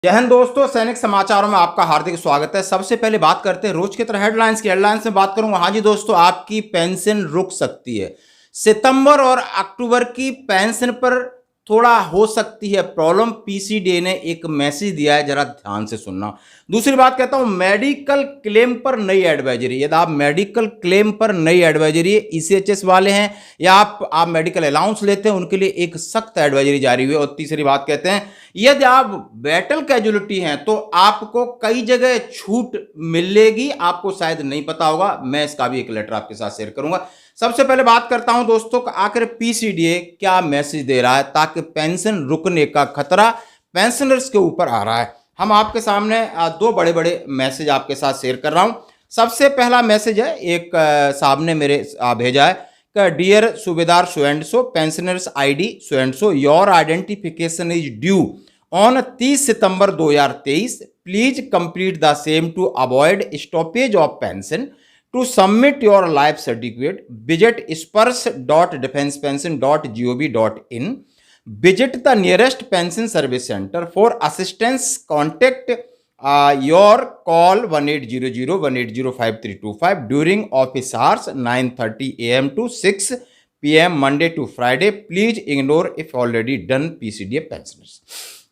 जय हिंद दोस्तों, सैनिक समाचारों में आपका हार्दिक स्वागत है। सबसे पहले बात करते हैं रोज की तरह हेडलाइंस की। हेडलाइंस में बात करूंगा। हाँ जी दोस्तों, आपकी पेंशन रुक सकती है। सितंबर और अक्टूबर की पेंशन पर थोड़ा हो सकती है प्रॉब्लम। पीसीडीए ने एक मैसेज दिया है, जरा ध्यान से सुनना। दूसरी बात कहता हूं, मेडिकल क्लेम पर नई एडवाइजरी। यदि आप मेडिकल क्लेम पर नई एडवाइजरी, ईसीएचएस वाले हैं या आप मेडिकल अलाउंस लेते हैं, उनके लिए एक सख्त एडवाइजरी जारी हुई है। और तीसरी बात कहते हैं, यदि आप बैटल कैजुअलिटी हैं तो आपको कई जगह छूट मिलेगी। आपको शायद नहीं पता होगा, मैं इसका भी एक लेटर आपके साथ शेयर करूंगा। सबसे पहले बात करता हूं दोस्तों, आखिर पीसीडीए क्या मैसेज दे रहा है ताकि पेंशन रुकने का खतरा पेंशनर्स के ऊपर आ रहा है। हम आपके सामने दो बड़े बड़े मैसेज आपके साथ शेयर कर रहा हूं। सबसे पहला मैसेज है, एक साहब ने मेरे भेजा है, dear subedar so and so, pensioners ID so and so, your identification is due on 30 सितंबर 2023। Please complete the same to avoid stoppage of pension. To submit your life certificate visit spurs.defensepension.gov.in। Visit the nearest pension service centre for assistance. Contact your call 1800-180-5325 during office hours 9:30 AM to 6 PM Monday to Friday. Please ignore if already done PCDA pensioners.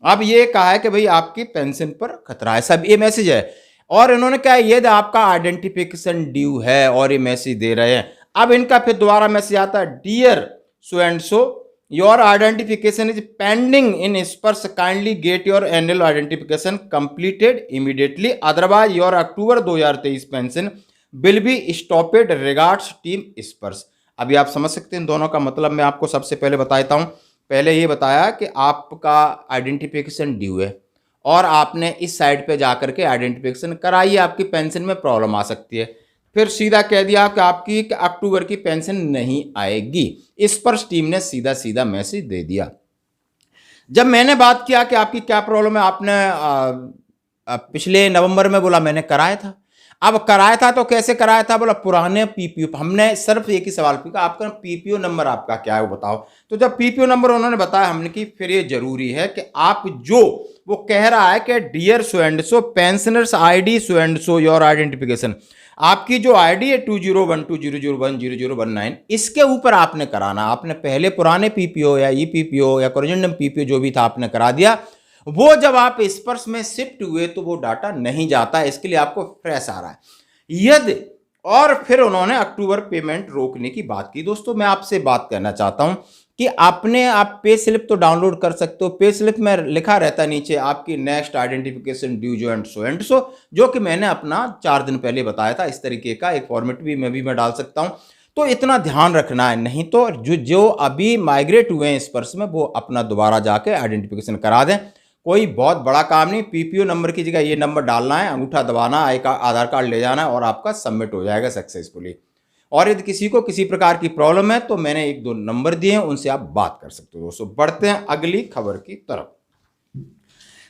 अब ये कहा है कि भाई आपकी pension पर खतरा है, सब ये मैसेज है। और इन्होंने क्या है, ये आपका आइडेंटिफिकेशन ड्यू है और ये मैसेज दे रहे हैं। अब इनका फिर दोबारा मैसेज आता है, dear so and so, your identification is pending in Sparsh, kindly get your annual identification completed immediately, otherwise your October 2023 pension will be stopped. Regards team Sparsh. अभी आप समझ सकते हैं दोनों का मतलब। मैं आपको सबसे पहले बता देता हूं। पहले ये बताया कि आपका आइडेंटिफिकेशन ड्यू है और आपने इस साइट पे जाकर के आइडेंटिफिकेशन कराई, आपकी पेंशन में प्रॉब्लम आ सकती है। फिर सीधा कह दिया कि आपकी अक्टूबर की पेंशन नहीं आएगी। इस पर टीम ने सीधा सीधा मैसेज दे दिया। जब मैंने बात किया कि आपकी क्या प्रॉब्लम है, आपने पिछले नवंबर में बोला मैंने कराया था। अब कराया था तो कैसे कराया था, बोला पुराने पीपीओ। हमने सिर्फ एक ही सवाल पूछा, आपका पीपीओ नंबर आपका क्या है वो बताओ। तो जब पीपीओ नंबर उन्होंने बताया, हमने कि फिर ये जरूरी है कि आप जो वो कह रहा है कि dear so and so, pensioners ID so and so, your identification, आपकी जो आईडी है 201200100019, इसके ऊपर आपने कराना। आपने पहले पुराने पीपीओ या ईपीपीओ या कोरिजेंडम पीपीओ जो भी था आपने करा दिया। वो जब आप स्पर्श में शिफ्ट हुए तो वो डाटा नहीं जाता, इसके लिए आपको फ्रेश आ रहा है यदि। और फिर उन्होंने अक्टूबर पेमेंट रोकने की बात की। दोस्तों मैं आपसे बात करना चाहता हूं कि आप पे स्लिप तो डाउनलोड कर सकते हो। पे स्लिप में लिखा रहता है नीचे आपकी नेक्स्ट आइडेंटिफिकेशन ड्यू जो एंड सो, जो कि मैंने अपना 4 दिन पहले बताया था। इस तरीके का एक फॉर्मेट भी मैं डाल सकता हूं। तो इतना ध्यान रखना है, नहीं तो जो अभी माइग्रेट हुए हैं स्पर्श में, वो अपना दोबारा जाके आइडेंटिफिकेशन करा दें। कोई बहुत बड़ा काम नहीं, पीपीओ नंबर की जगह ये नंबर डालना है, अंगूठा दबाना, आधार कार्ड ले जाना है और आपका सबमिट हो जाएगा सक्सेसफुली। और यदि किसी को किसी प्रकार की प्रॉब्लम है तो मैंने 1-2 नंबर दिए हैं, उनसे आप बात कर सकते हो। दोस्तों बढ़ते हैं अगली खबर की तरफ।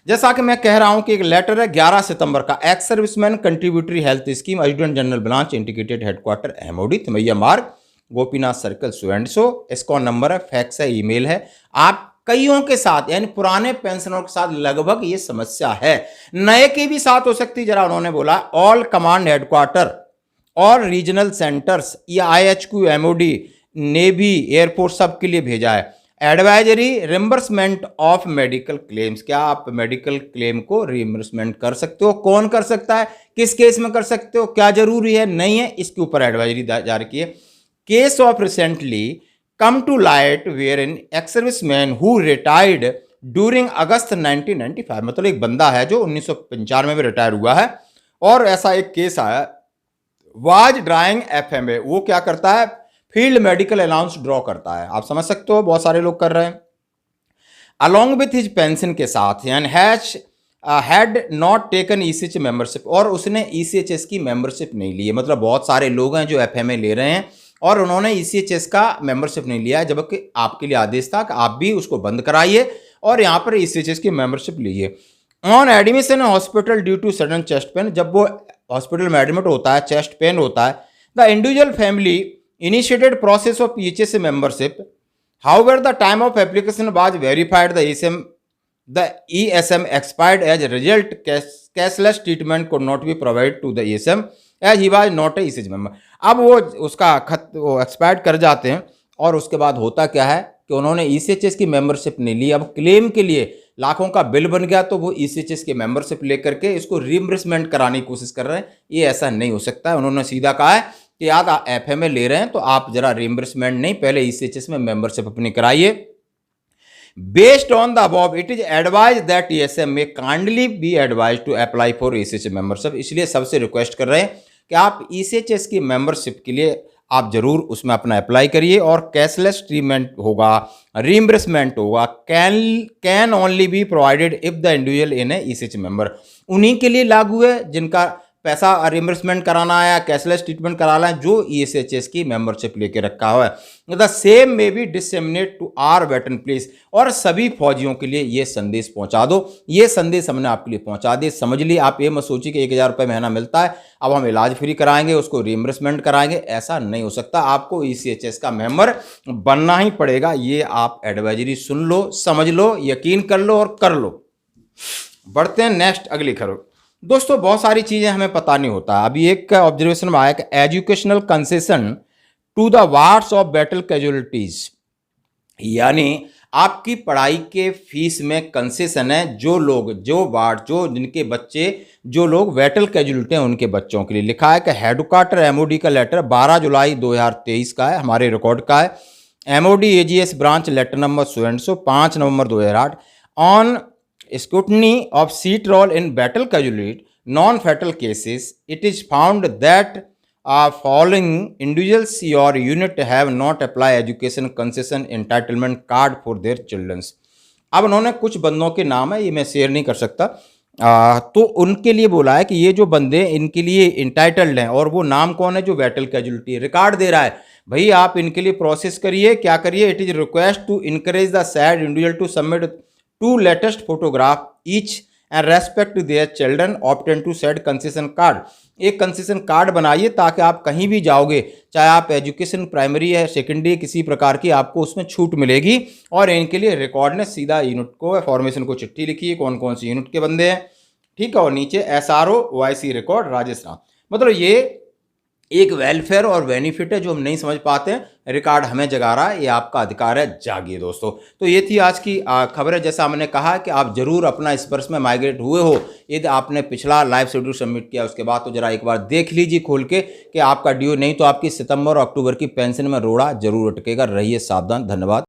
जैसा कि मैं कह रहा हूं कि एक लेटर है 11 सितंबर का, ex serviceman contributory health scheme, adjutant general branch, integrated headquarter MOD, Thimayya Marg, Gopinath circle, so and so. इसका नंबर है, फैक्स है, ईमेल है। आप कईयों के साथ यानी पुराने पेंशनरों के साथ लगभग ये समस्या है, नए के भी साथ हो सकती। जरा उन्होंने बोला ऑल कमांड हेडक्वार्टर और रीजनल सेंटर्स, या आईएचक्यू, एमओडी, नेवी, एयरफोर्स, सब के लिए भेजा है। Advisory reimbursement of medical claims, क्या आप मेडिकल क्लेम को रिम्बर्समेंट कर सकते हो? कौन कर सकता है, किस केस में कर सकते हो, क्या जरूरी है, नहीं है, इसके ऊपर एडवाइजरी जारी की है। Case of recently come to light wherein ex-serviceman who retired during अगस्त 1995, मतलब एक बंदा है जो 1995 में रिटायर हुआ है और ऐसा एक केस आया, वाज ड्राइंग एफएमए। वो क्या करता है, फील्ड मेडिकल अलाउंस ड्रॉ करता है। आप समझ सकते हो, बहुत सारे लोग कर रहे हैं। अलॉन्ग विथ हिज पेंशन के साथ, यानी had not taken ECH membership, और उसने ईसीएचएस की मेंबरशिप नहीं ली है। मतलब बहुत सारे लोग हैं जो एफएमए ले रहे हैं और उन्होंने ईसीएचएस का मेंबरशिप नहीं लिया है, जबकि आपके लिए आदेश था कि आप भी उसको बंद कराइए और यहाँ पर ईसीएचएस की मेंबरशिप लीजिए। On admission hospital due to sudden chest pain, जब वो हॉस्पिटल में एडमिट होता है, चेस्ट पेन होता है, the individual family initiated process of EHS membership. However the time of application was verified the ECM the ESM expired as result cashless treatment could not be provide to the ESM as he was not a ECH member. अब वो उसका वो expired कर जाते हैं और उसके बाद होता क्या है कि उन्होंने ECHS की मेंबरशिप नहीं ली। अब क्लेम के लिए लाखों का बिल बन गया तो वो ECHS की मेंबरशिप लेकर के इसको रिइंबर्समेंट कराने की कोशिश कर रहे हैं। ये ऐसा नहीं हो सकता है। उन्होंने सीधा कहा है कि याद FMA ले रहे हैं तो आप जरा रिइंबर्समेंट नहीं, पहले ECHS में मेंबरशिप अपनी कराइए। Based on the above, it is advised that ESM may kindly be advised to apply for ECHS membership। इसलिए सबसे रिक्वेस्ट कर रहे हैं कि आप ECHS की मेंबरशिप के लिए आप जरूर उसमें अपना अप्लाई करिए और कैशलेस ट्रीटमेंट होगा, रीइंबर्समेंट होगा, can only be provided if the individual in A ECHS member. उन्हीं के लिए लागू है जिनका पैसा रिइंबर्समेंट कराना है या कैशलेस ट्रीटमेंट कराना है, जो ECHS की मेंबरशिप लेके रखा हुआ है। The same may be disseminate to our veteran please. और सभी फौजियों के लिए ये संदेश पहुंचा दो। ये संदेश हमने आपके लिए पहुंचा दिए, समझ लिए। आप ये मत सोचिए कि 1000 रुपये महीना मिलता है अब हम इलाज फ्री कराएंगे, उसको रिइंबर्समेंट कराएंगे, ऐसा नहीं हो सकता। आपको ECHS का मेंबर बनना ही पड़ेगा। ये आप एडवाइजरी सुन लो, समझ लो, यकीन कर लो और कर लो। बढ़ते हैं नेक्स्ट अगली खबर। दोस्तों बहुत सारी चीज़ें हमें पता नहीं होता। अभी एक ऑब्जर्वेशन में आया कि educational concession to the wards of battle casualties, यानी आपकी पढ़ाई के फीस में कंसेशन है जो लोग, जो वार्ड, जो जिनके बच्चे, जो लोग बैटल कैजुअलिटी हैं उनके बच्चों के लिए। लिखा है कि हेडक्वार्टर MOD का लेटर 12 जुलाई 2023 का है, हमारे रिकॉर्ड का है। MOD AGS branch letter number 5 नवंबर 2008 on scrutiny of seat roll in battle casualty non-fatal cases, it is found that following individuals your unit have not applied education concession entitlement card for their children। अब उन्होंने कुछ बंदों के नाम है, ये मैं शेयर नहीं कर सकता, तो उनके लिए बोला है कि ये जो बंदे इनके लिए इंटाइटल्ड हैं। और वो नाम कौन है? जो बैटल कैजुअलिटी रिकॉर्ड दे रहा है। भाई आप इनके लिए प्रोसेस करिए, क्या करिए, it is request to encourage the said individual to submit 2 latest photograph each and respect their children obtain to said concession card. एक कंसेशन कार्ड बनाइए ताकि आप कहीं भी जाओगे, चाहे आप एजुकेशन प्राइमरी है, सेकेंडरी, किसी प्रकार की आपको उसमें छूट मिलेगी। और इनके लिए रिकॉर्ड ने सीधा यूनिट को, फॉर्मेशन को चिट्ठी लिखी है कौन कौन सी यूनिट के बंदे हैं, ठीक है। और नीचे SRO OIC रिकॉर्ड राजस्थान। मतलब ये एक वेलफेयर और बेनिफिट है जो हम नहीं समझ पाते हैं। रिकॉर्ड हमें जगा रहा है, ये आपका अधिकार है, जागिए दोस्तों। तो ये थी आज की खबर है। जैसा हमने कहा कि आप जरूर अपना स्पर्श में माइग्रेट हुए हो, यदि आपने पिछला लाइव शेड्यूल सबमिट किया उसके बाद तो जरा एक बार देख लीजिए खोल के कि आपका ड्यू, नहीं तो आपकी सितंबर और अक्टूबर की पेंशन में रोड़ा जरूर अटकेगा। रहिए सावधान। धन्यवाद।